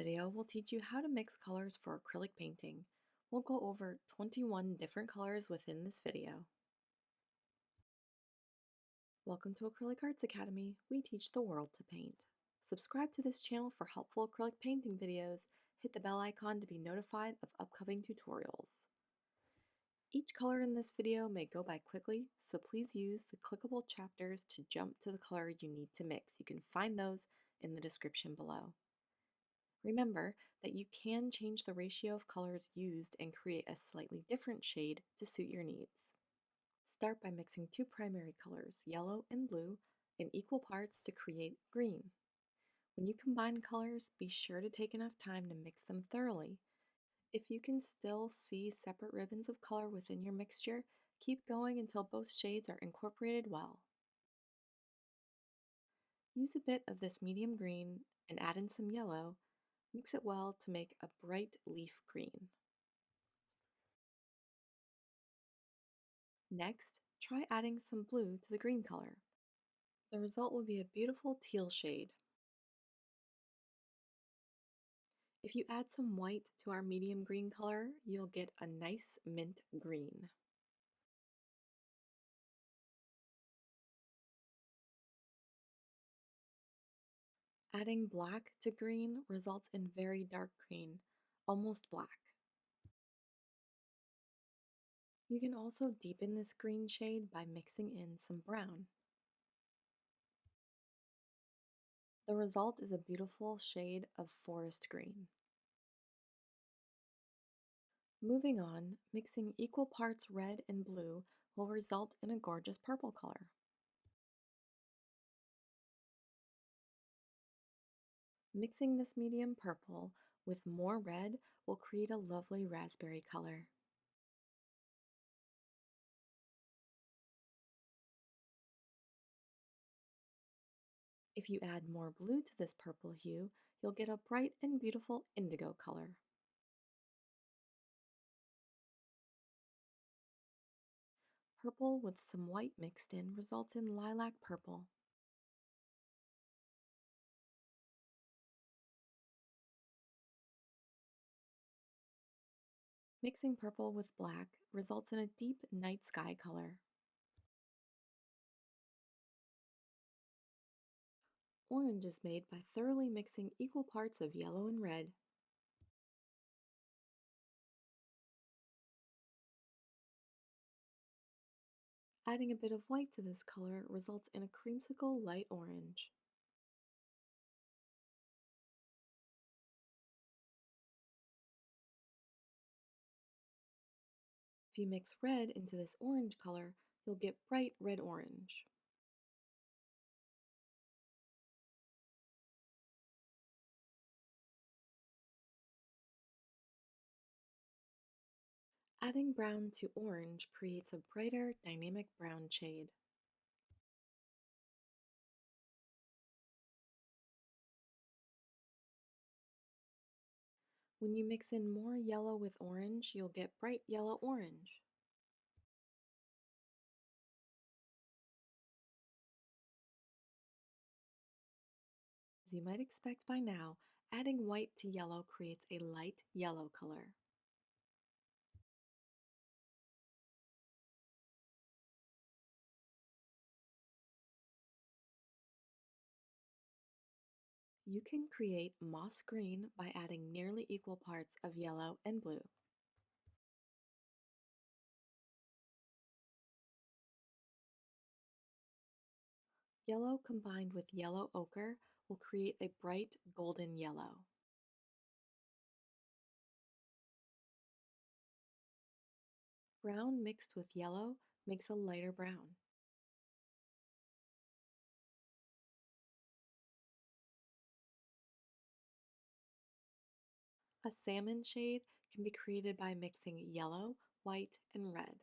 video will teach you how to mix colors for acrylic painting. We'll go over 21 different colors within this video. Welcome to Acrylic Arts Academy. We teach the world to paint. Subscribe to this channel for helpful acrylic painting videos. Hit the bell icon to be notified of upcoming tutorials. Each color in this video may go by quickly, so please use the clickable chapters to jump to the color you need to mix. You can find those in the description below. Remember that you can change the ratio of colors used and create a slightly different shade to suit your needs. Start by mixing two primary colors, yellow and blue, in equal parts to create green. When you combine colors, be sure to take enough time to mix them thoroughly. If you can still see separate ribbons of color within your mixture, keep going until both shades are incorporated well. Use a bit of this medium green and add in some yellow. Mix it well to make a bright leaf green. Next, try adding some blue to the green color. The result will be a beautiful teal shade. If you add some white to our medium green color, you'll get a nice mint green. Adding black to green results in very dark green, almost black. You can also deepen this green shade by mixing in some brown. The result is a beautiful shade of forest green. Moving on, mixing equal parts red and blue will result in a gorgeous purple color. Mixing this medium purple with more red will create a lovely raspberry color. If you add more blue to this purple hue, you'll get a bright and beautiful indigo color. Purple with some white mixed in results in lilac purple. Mixing purple with black results in a deep night sky color. Orange is made by thoroughly mixing equal parts of yellow and red. Adding a bit of white to this color results in a creamsicle light orange. If you mix red into this orange color, you'll get bright red-orange. Adding brown to orange creates a brighter, dynamic brown shade. When you mix in more yellow with orange, you'll get bright yellow-orange. As you might expect by now, adding white to yellow creates a light yellow color. You can create moss green by adding nearly equal parts of yellow and blue. Yellow combined with yellow ochre will create a bright golden yellow. Brown mixed with yellow makes a lighter brown. A salmon shade can be created by mixing yellow, white, and red.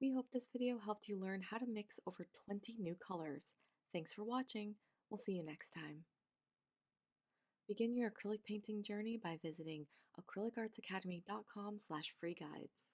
We hope this video helped you learn how to mix over 20 new colors. Thanks for watching. We'll see you next time. Begin your acrylic painting journey by visiting acrylicartsacademy.com/free guides.